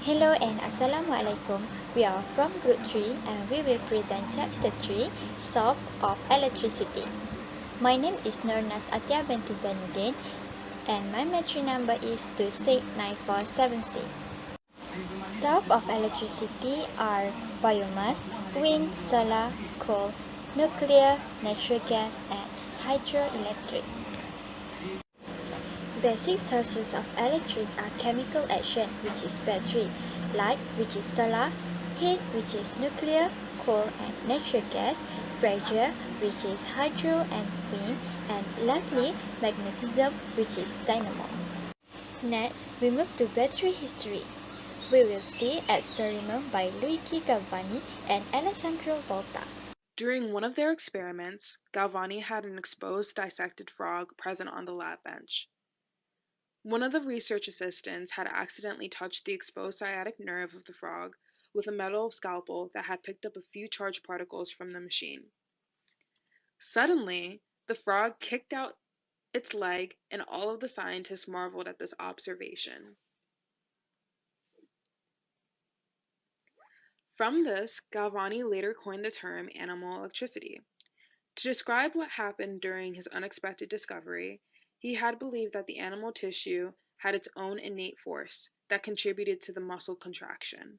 Hello and Assalamualaikum. We are from Group 3 and we will present Chapter 3, Solve of Electricity. My name is Nurnas Atia binti Zainuddin and my metri number is 26947C. Source of electricity are biomass, wind, solar, coal, nuclear, natural gas and hydroelectric. Basic sources of electric are chemical action, which is battery, light, which is solar, heat, which is nuclear, coal and natural gas, pressure, which is hydro and wind, and lastly, magnetism, which is dynamo. Next, we move to battery history. We will see experiment by Luigi Galvani and Alessandro Volta. During one of their experiments, Galvani had an exposed dissected frog present on the lab bench. One of the research assistants had accidentally touched the exposed sciatic nerve of the frog with a metal scalpel that had picked up a few charged particles from the machine. Suddenly, the frog kicked out its leg, and all of the scientists marveled at this observation. From this, Galvani later coined the term animal electricity. To describe what happened during his unexpected discovery, he had believed that the animal tissue had its own innate force that contributed to the muscle contraction.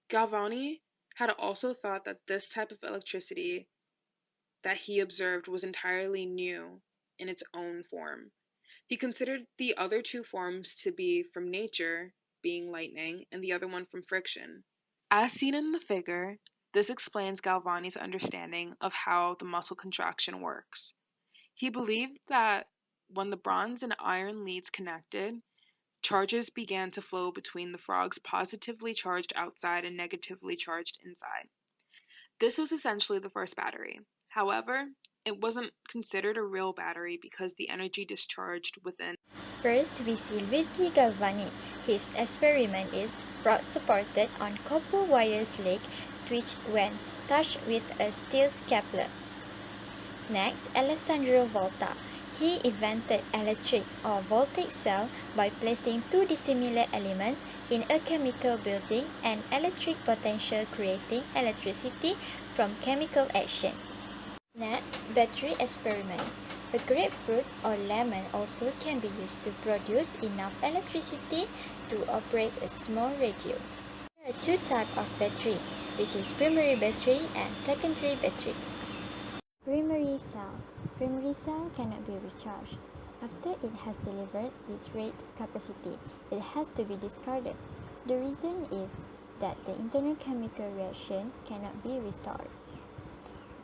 Galvani had also thought that this type of electricity that he observed was entirely new in its own form. He considered the other two forms to be from nature, being lightning, and the other one from friction. As seen in the figure, this explains Galvani's understanding of how the muscle contraction works. He believed that when the bronze and iron leads connected, charges began to flow between the frog's positively charged outside and negatively charged inside. This was essentially the first battery. However, it wasn't considered a real battery because the energy discharged within. First, we see Luigi Galvani. His experiment is supported on copper wires leg twitch when touched with a steel scapular. Next, Alessandro Volta. He invented electric or voltaic cell by placing two dissimilar elements in a chemical building and electric potential creating electricity from chemical action. Next, battery experiment. A grapefruit or lemon also can be used to produce enough electricity to operate a small radio. There are two types of battery, which is primary battery and secondary battery. Primary cell. Primary cell cannot be recharged. After it has delivered its rate capacity, it has to be discarded. The reason is that the internal chemical reaction cannot be restored.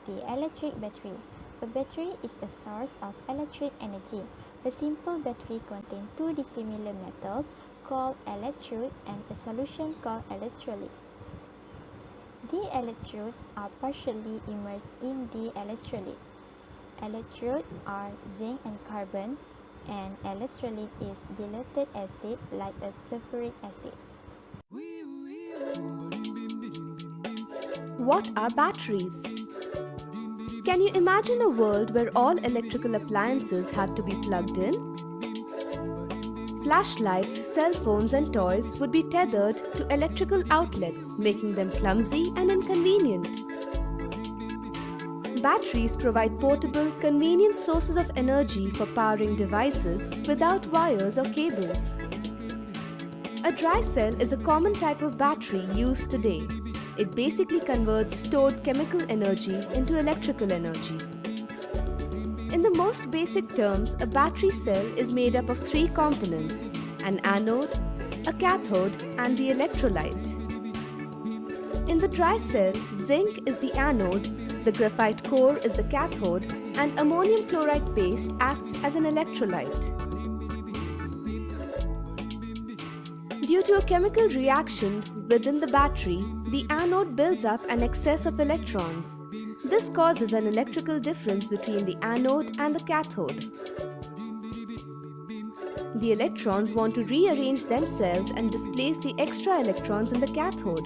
The electric battery. A battery is a source of electric energy. A simple battery contains two dissimilar metals called electrode and a solution called electrolyte. The electrodes are partially immersed in the electrolyte. Electrodes are zinc and carbon, and electrolyte is diluted acid like a sulfuric acid. What are batteries? Can you imagine a world where all electrical appliances had to be plugged in? Flashlights, cell phones and toys would be tethered to electrical outlets, making them clumsy and inconvenient. Batteries provide portable, convenient sources of energy for powering devices without wires or cables. A dry cell is a common type of battery used today. It basically converts stored chemical energy into electrical energy. In the most basic terms, a battery cell is made up of three components: an anode, a cathode, and the electrolyte. In the dry cell, zinc is the anode, the graphite core is the cathode, and ammonium chloride paste acts as an electrolyte. Due to a chemical reaction within the battery, the anode builds up an excess of electrons. This causes an electrical difference between the anode and the cathode. The electrons want to rearrange themselves and displace the extra electrons in the cathode.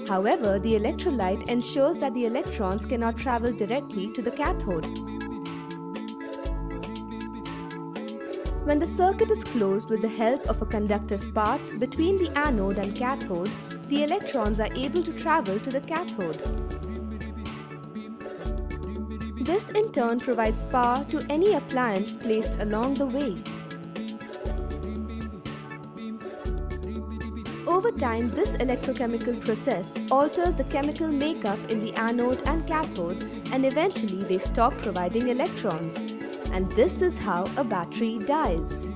However, the electrolyte ensures that the electrons cannot travel directly to the cathode. When the circuit is closed with the help of a conductive path between the anode and cathode, the electrons are able to travel to the cathode. This in turn provides power to any appliance placed along the way. Over time, this electrochemical process alters the chemical makeup in the anode and cathode, and eventually they stop providing electrons. And this is how a battery dies.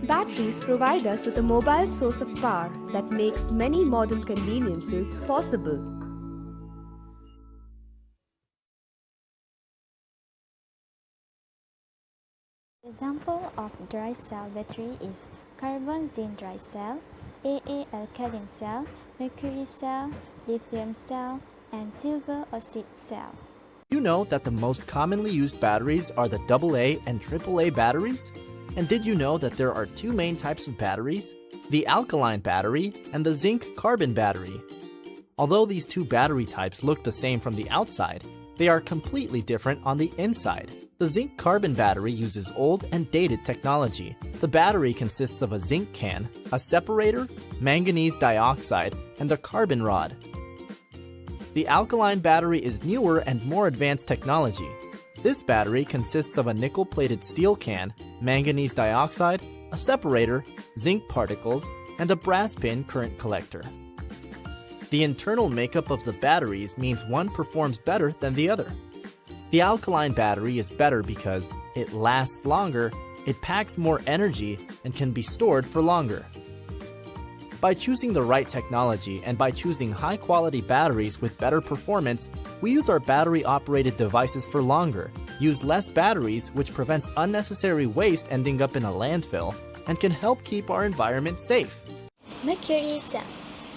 Batteries provide us with a mobile source of power that makes many modern conveniences possible. Example of dry cell battery is carbon zinc dry cell, AA alkaline cell, mercury cell, lithium cell, and silver oxide cell. Did you know that the most commonly used batteries are the AA and AAA batteries? And did you know that there are two main types of batteries? The alkaline battery and the zinc carbon battery. Although these two battery types look the same from the outside, they are completely different on the inside. The zinc carbon battery uses old and dated technology. The battery consists of a zinc can, a separator, manganese dioxide, and a carbon rod. The alkaline battery is newer and more advanced technology. This battery consists of a nickel-plated steel can, manganese dioxide, a separator, zinc particles, and a brass pin current collector. The internal makeup of the batteries means one performs better than the other. The alkaline battery is better because it lasts longer, it packs more energy, and can be stored for longer. By choosing the right technology and by choosing high-quality batteries with better performance, we use our battery-operated devices for longer, use less batteries, which prevents unnecessary waste ending up in a landfill, and can help keep our environment safe. Mercury cell.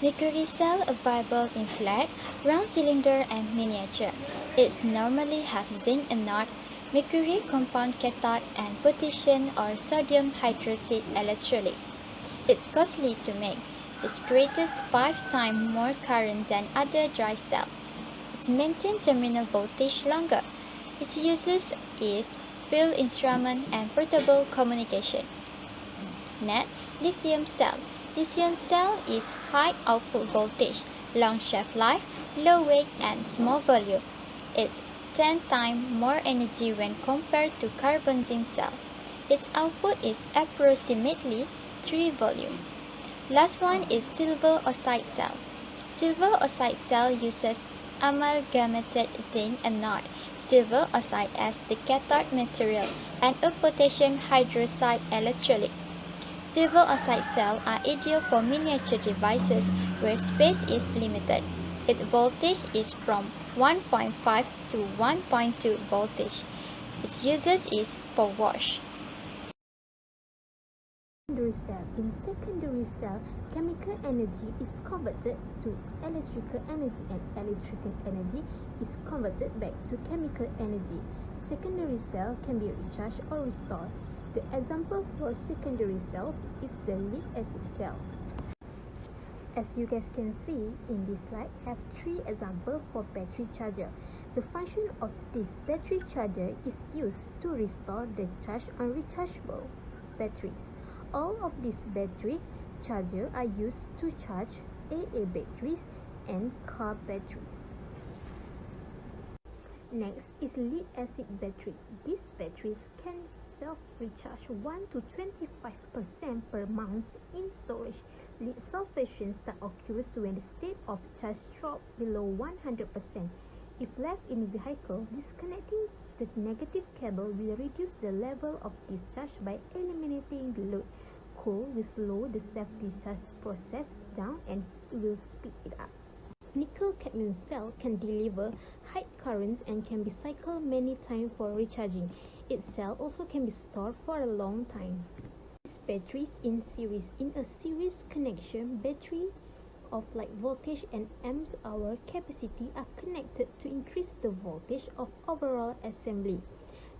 Mercury cell available in flat, round cylinder, and miniature. It normally has zinc anode, mercury compound cathode, and potassium or sodium hydroxide electrolyte. It's costly to make. It creates 5 times more current than other dry cells. It maintains terminal voltage longer. Its uses is field instrument and portable communication. Next, lithium cell. Lithium cell is high output voltage, long shelf life, low weight, and small volume. It's 10 times more energy when compared to carbon zinc cell. Its output is approximately 3 volume. Last one is silver oxide cell. Silver oxide cell uses amalgamated zinc anode, silver oxide as the cathode material, and a potassium hydroxide electrolyte. Silver oxide cells are ideal for miniature devices where space is limited. Its voltage is from 1.5 to 1.2 voltage. Its uses is for wash. Secondary cell. In secondary cell, chemical energy is converted to electrical energy and electrical energy is converted back to chemical energy. Secondary cell can be recharged or restored. The example for secondary cells is the lead acid cell. As you guys can see in this slide, I have 3 examples for battery charger. The function of this battery charger is used to restore the charge on rechargeable batteries. All of these battery chargers are used to charge AA batteries and car batteries. Next is lead acid battery. These batteries can self-recharge 1 to 25% per month in storage. Lead sulfation that occurs when the state of charge drops below 100%. If left in the vehicle, disconnecting the negative cable will reduce the level of discharge by eliminating the load. Coal will slow the self-discharge process down and will speed it up. Nickel-cadmium cell can deliver high currents and can be cycled many times for recharging. Its cell also can be stored for a long time. These batteries in series. In a series connection, battery of like voltage and amp hour capacity are connected to increase the voltage of overall assembly.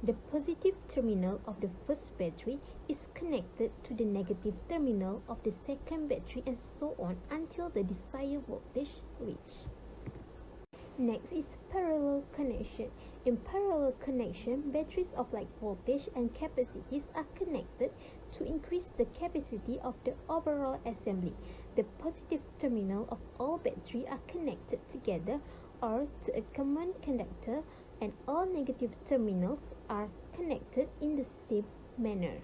The positive terminal of the first battery is connected to the negative terminal of the second battery and so on until the desired voltage reach. Next is parallel connection. In parallel connection, batteries of like voltage and capacities are connected to increase the capacity of the overall assembly. The positive terminal of all batteries are connected together or to a common conductor, and all negative terminals are connected in the same manner.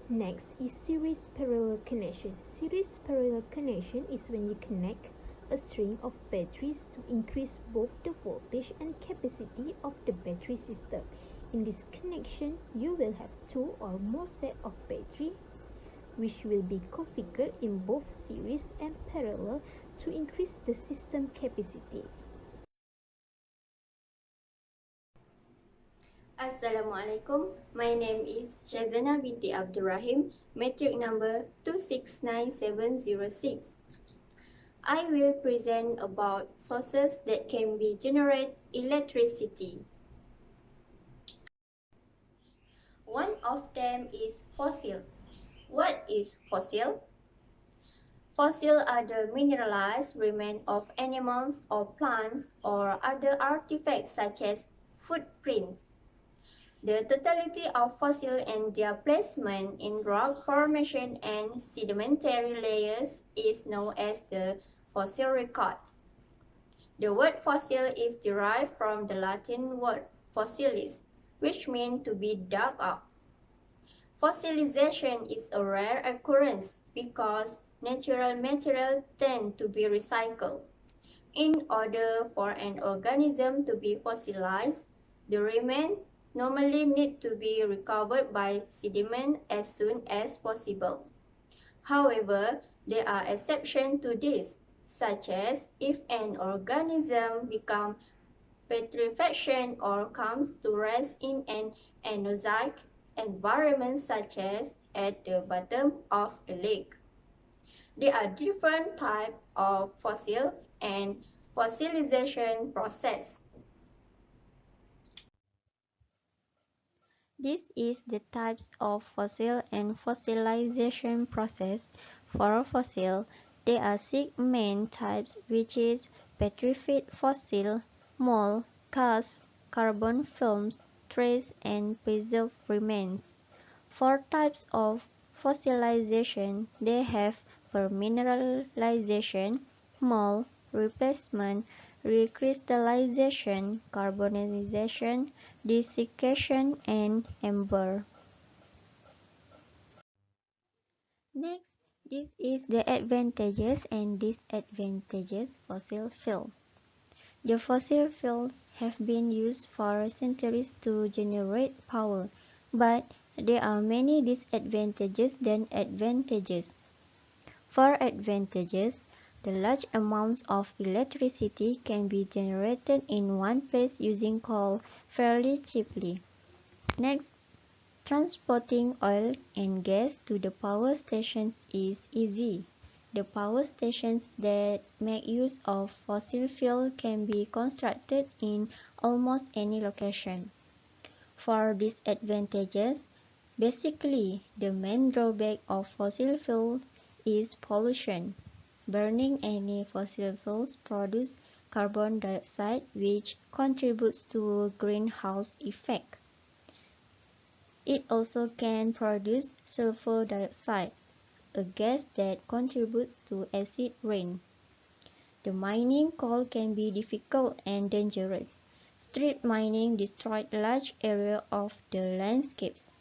Next is series parallel connection. Series parallel connection is when you connect a string of batteries to increase both the voltage and capacity of the battery system. In this connection, you will have two or more sets of batteries which will be configured in both series and parallel to increase the system capacity. Assalamualaikum. My name is Shazana binti Abdurrahim, matric number 269706. I will present about sources that can be generate electricity. One of them is fossil. What is fossil? Fossils are the mineralized remains of animals or plants or other artifacts such as footprints. The totality of fossils and their placement in rock formation and sedimentary layers is known as the fossil record. The word fossil is derived from the Latin word fossilis, which means to be dug up. Fossilization is a rare occurrence because natural materials tend to be recycled. In order for an organism to be fossilized, the remains normally need to be recovered by sediment as soon as possible. However, there are exceptions to this, such as if an organism becomes petrified or comes to rest in an anoxic environment such as at the bottom of a lake. There are different types of fossil and fossilization process. This is the types of fossil and fossilization process. For a fossil, there are 6 main types, which is petrified fossil, mold, cast, carbon films, trace, and preserved remains. 4 types of fossilization. They have permineralization, mold, replacement, recrystallization, carbonization, desiccation, and amber. Next, this is the advantages and disadvantages fossil fuel. The fossil fuels have been used for centuries to generate power, but there are many disadvantages than advantages. For advantages, the large amounts of electricity can be generated in one place using coal fairly cheaply. Next, transporting oil and gas to the power stations is easy. The power stations that make use of fossil fuel can be constructed in almost any location. For disadvantages, basically, the main drawback of fossil fuels is pollution. Burning any fossil fuels produces carbon dioxide, which contributes to greenhouse effect. It also can produce sulfur dioxide, a gas that contributes to acid rain. The mining coal can be difficult and dangerous. Street mining destroys large areas of the landscapes.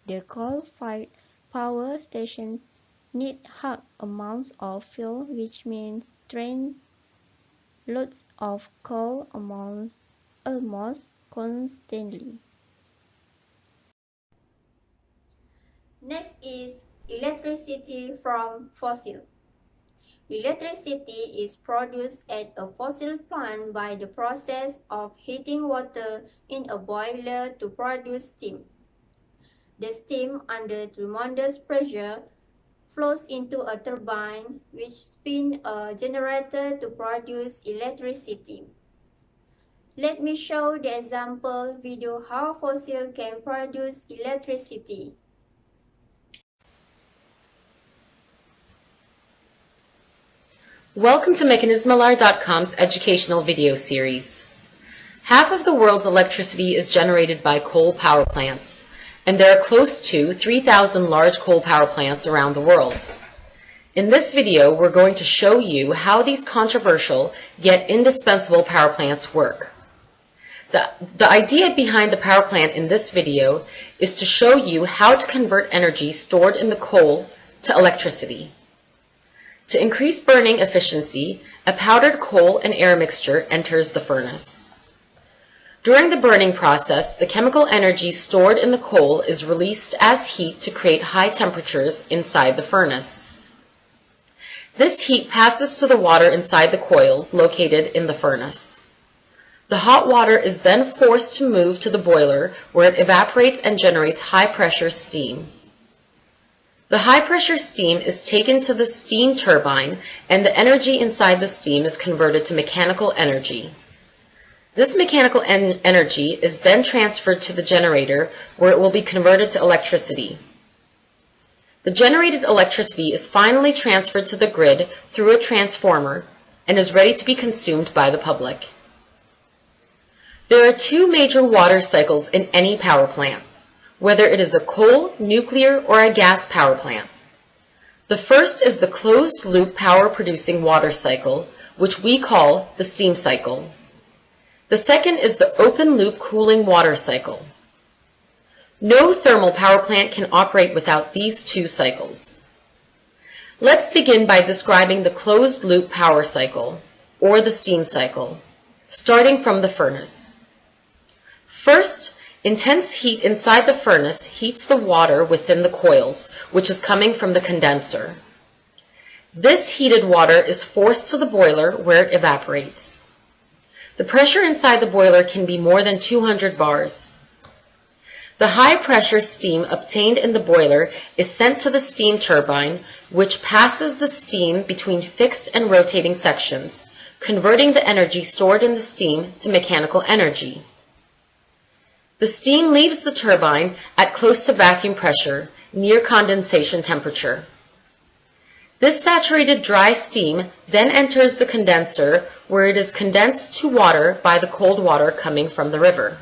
The coal-fired power stations need high amounts of fuel, which means trains loads of coal almost constantly. Next is electricity from fossil. Electricity is produced at a fossil plant by the process of heating water in a boiler to produce steam. The steam, under tremendous pressure, flows into a turbine which spins a generator to produce electricity. Let me show the example video how fossil can produce electricity. Welcome to Mechanismalar.com's educational video series. Half of the world's electricity is generated by coal power plants, and there are close to 3,000 large coal power plants around the world. In this video, we're going to show you how these controversial yet indispensable power plants work. The idea behind the power plant in this video is to show you how to convert energy stored in the coal to electricity. To increase burning efficiency, a powdered coal and air mixture enters the furnace. During the burning process, the chemical energy stored in the coal is released as heat to create high temperatures inside the furnace. This heat passes to the water inside the coils located in the furnace. The hot water is then forced to move to the boiler where it evaporates and generates high-pressure steam. The high-pressure steam is taken to the steam turbine, and the energy inside the steam is converted to mechanical energy. This mechanical energy is then transferred to the generator, where it will be converted to electricity. The generated electricity is finally transferred to the grid through a transformer and is ready to be consumed by the public. There are two major water cycles in any power plant, whether it is a coal, nuclear, or a gas power plant. The first is the closed-loop power-producing water cycle, which we call the steam cycle. The second is the open-loop cooling water cycle. No thermal power plant can operate without these two cycles. Let's begin by describing the closed-loop power cycle, or the steam cycle, starting from the furnace. First, intense heat inside the furnace heats the water within the coils, which is coming from the condenser. This heated water is forced to the boiler where it evaporates. The pressure inside the boiler can be more than 200 bars. The high-pressure steam obtained in the boiler is sent to the steam turbine, which passes the steam between fixed and rotating sections, converting the energy stored in the steam to mechanical energy. The steam leaves the turbine at close to vacuum pressure, near condensation temperature. This saturated dry steam then enters the condenser, where it is condensed to water by the cold water coming from the river.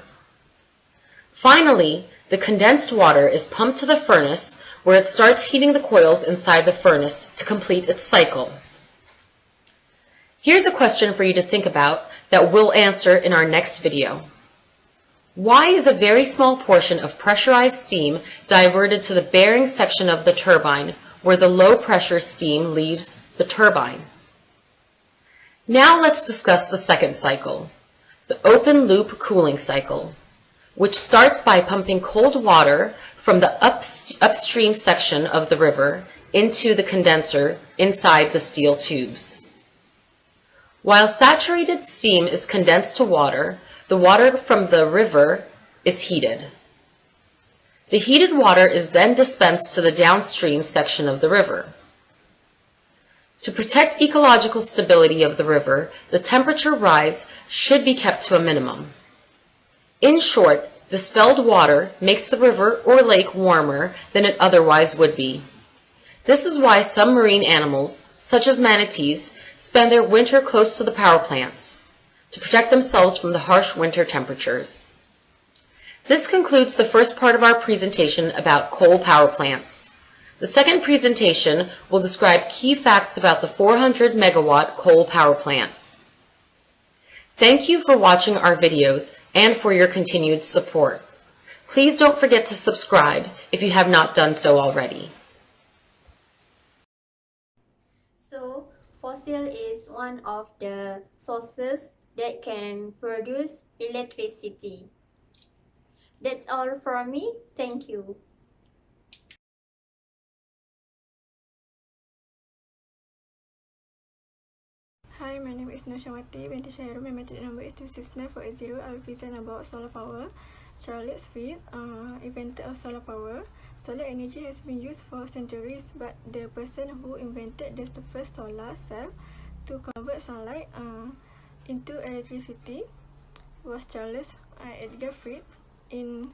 Finally, the condensed water is pumped to the furnace, where it starts heating the coils inside the furnace to complete its cycle. Here's a question for you to think about that we'll answer in our next video. Why is a very small portion of pressurized steam diverted to the bearing section of the turbine, where the low-pressure steam leaves the turbine? Now let's discuss the second cycle, the open-loop cooling cycle, which starts by pumping cold water from the upstream section of the river into the condenser inside the steel tubes. While saturated steam is condensed to water, the water from the river is heated. The heated water is then dispensed to the downstream section of the river. To protect ecological stability of the river, the temperature rise should be kept to a minimum. In short, dispelled water makes the river or lake warmer than it otherwise would be. This is why some marine animals, such as manatees, spend their winter close to the power plants to protect themselves from the harsh winter temperatures. This concludes the first part of our presentation about coal power plants. The second presentation will describe key facts about the 400 megawatt coal power plant. Thank you for watching our videos and for your continued support. Please don't forget to subscribe if you have not done so already. So, fossil is one of the sources that can produce electricity. That's all from me. Thank you. Hi, my name is Noshawati binti Syairum. My method number is 269480. I will present about solar power. Charles Fitts inventor of solar power. Solar energy has been used for centuries, but the person who invented the first solar cell to convert sunlight into electricity was Charles Edgar Fitts in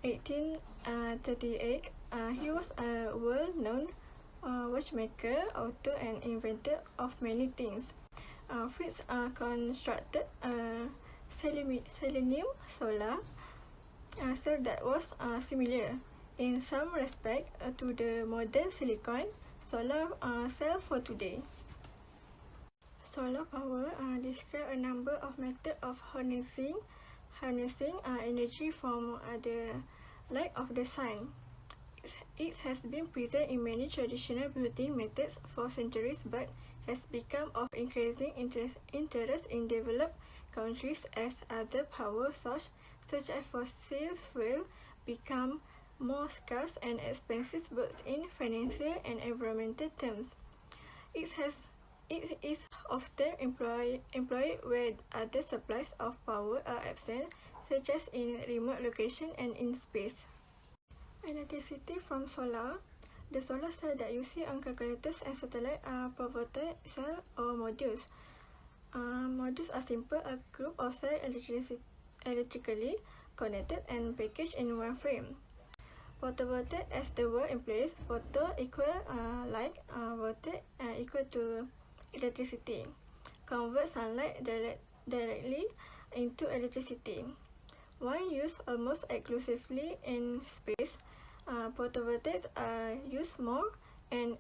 1838. He was a well-known watchmaker, author, and inventor of many things. Fritz constructed a selenium solar cell that was similar in some respect to the modern silicon solar cell for today. Solar power describes a number of methods of harnessing energy from the light of the sun. It has been present in many traditional building methods for centuries but has become of increasing interest in developed countries as other power sources such as fossil fuel become more scarce and expensive both in financial and environmental terms. It is often employed where other supplies of power are absent, such as in remote locations and in space. Electricity from solar. The solar cells that you see on calculators and satellites are photovoltaic cells or modules. Modules are simple, a group of cells electrically connected and packaged in one frame. Photovoltaic, as the word implies, photo equal light, voltaic equal to electricity. Convert sunlight directly into electricity. While used almost exclusively in space, photovoltaics are used more and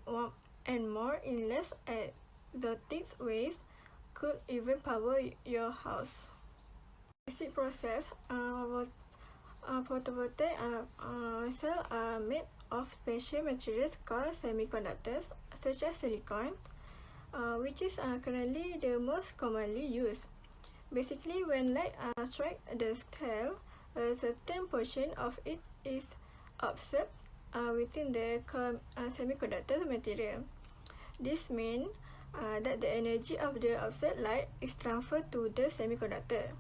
more in less exotic ways, could even power your house. Basic process. Photovoltaic cells are made of special materials called semiconductors, such as silicon, which is currently the most commonly used. Basically, when light strikes the cell, a certain portion of it is absorbed within the semiconductor material. This means that the energy of the absorbed light is transferred to the semiconductor.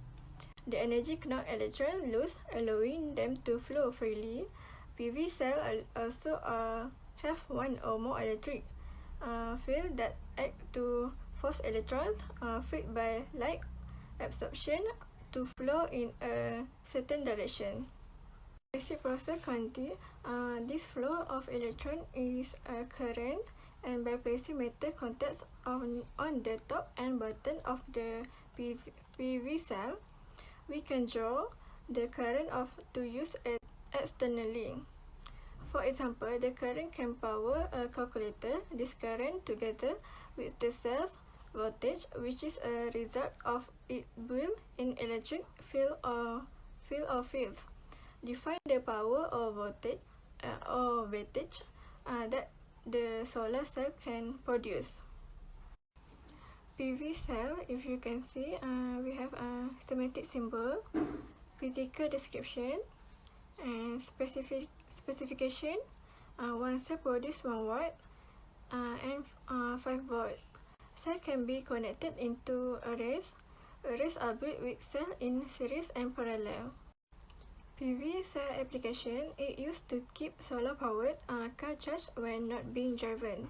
The energy knocks electrons loose, allowing them to flow freely. PV cells also have one or more electric field that act to force electrons freed by light absorption to flow in a certain direction. Basic process quantity. This flow of electron is a current, and by placing metal contacts on the top and bottom of the PV cell, we can draw the current to use it externally. For example, the current can power a calculator. This current, together with the cell's voltage, which is a result of its built-in electric field or fields, define the power or voltage that the solar cell can produce. PV cell, if you can see, we have a schematic symbol, physical description, and specification. One cell produces 1 watt and 5 volt. Cells can be connected into arrays. Arrays are built with cells in series and parallel. PV cell application, it used to keep solar-powered car charged when not being driven.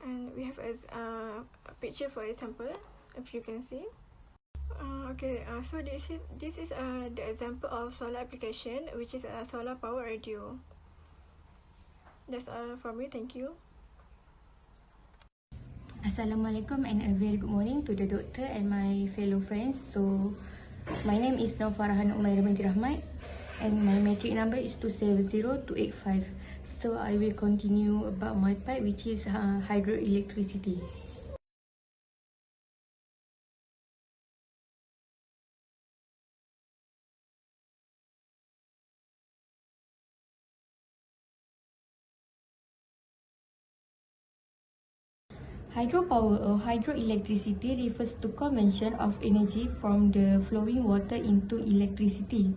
And we have a picture, for example, if you can see. So this is the example of solar application, which is a solar power radio. That's all from me. Thank you. Assalamualaikum and a very good morning to the doctor and my fellow friends. So, my name is Nur Farhan Umairah binti Rahmat and my matric number is 270285. So, I will continue about my part, which is hydroelectricity. Hydropower or hydroelectricity refers to conversion of energy from the flowing water into electricity.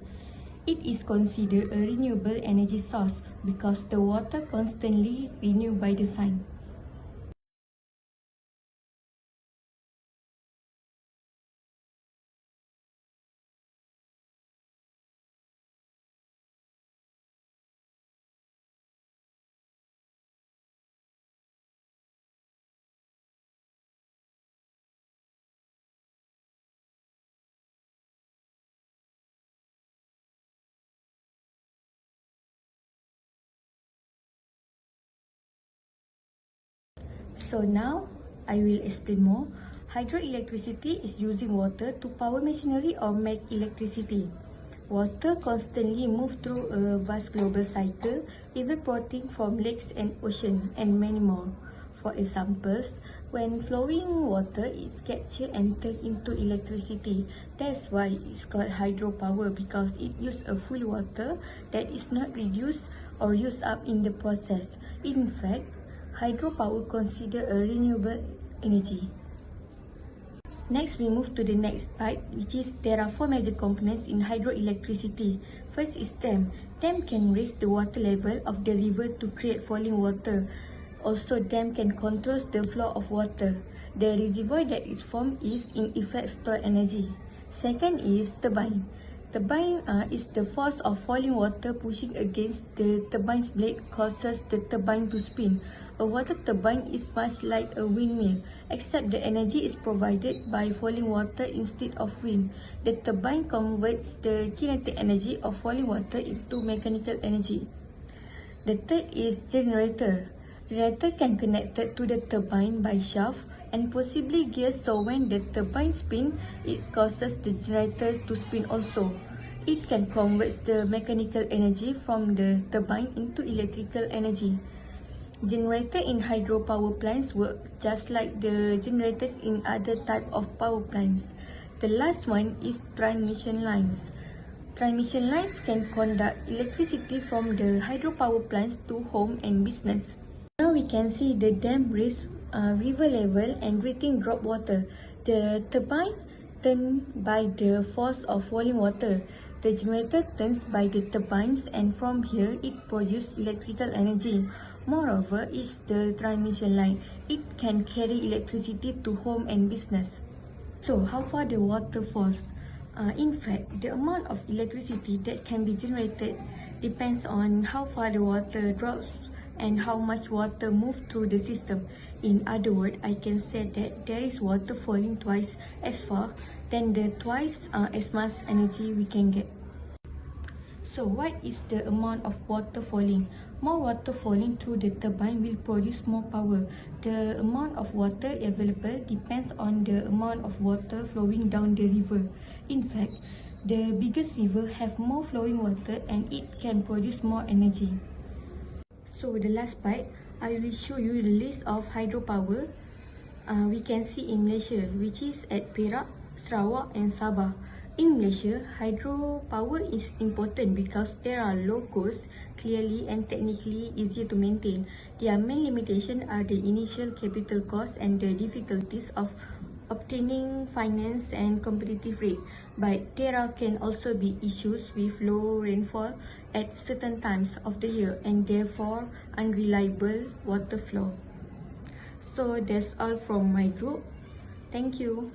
It is considered a renewable energy source because the water constantly renewed by the sun. So now I will explain more. Hydroelectricity is using water to power machinery or make electricity. Water constantly moves through a vast global cycle, evaporating from lakes and oceans, and many more. For examples, when flowing water is captured and turned into electricity. That's why it's called hydropower, because it uses a full water that is not reduced or used up in the process. In fact, hydropower considered a renewable energy. Next, we move to the next part, which is there are 4 major components in hydroelectricity. First is dam. Dam can raise the water level of the river to create falling water. Also, dam can control the flow of water. The reservoir that is formed is in effect stored energy. Second is turbine. Turbine is the force of falling water pushing against the turbine's blade causes the turbine to spin. A water turbine is much like a windmill, except the energy is provided by falling water instead of wind. The turbine converts the kinetic energy of falling water into mechanical energy. The third is generator. Generator can connect to the turbine by shaft and possibly gears, so when the turbine spins, it causes the generator to spin also. It can convert the mechanical energy from the turbine into electrical energy. Generator in hydropower plants work just like the generators in other type of power plants. The last one is transmission lines. Transmission lines can conduct electricity from the hydropower plants to home and business. Now we can see the dam raise river level and creating drop water. The turbine turns by the force of falling water. The generator turns by the turbines, and from here it produces electrical energy. Moreover, is the transmission line. It can carry electricity to home and business. So how far the water falls? In fact, the amount of electricity that can be generated depends on how far the water drops and how much water moves through the system. In other words, I can say that there is water falling twice as far than the twice as much energy we can get. So what is the amount of water falling? More water falling through the turbine will produce more power. The amount of water available depends on the amount of water flowing down the river. In fact, the biggest river have more flowing water and it can produce more energy. So the last part, I will show you the list of hydropower we can see in Malaysia, which is at Perak, Sarawak and Sabah. In Malaysia, hydropower is important because there are low cost, clearly and technically easier to maintain. Their main limitation are the initial capital cost and the difficulties of obtaining finance and competitive rate. But there can also be issues with low rainfall at certain times of the year and therefore unreliable water flow. So that's all from my group. Thank you.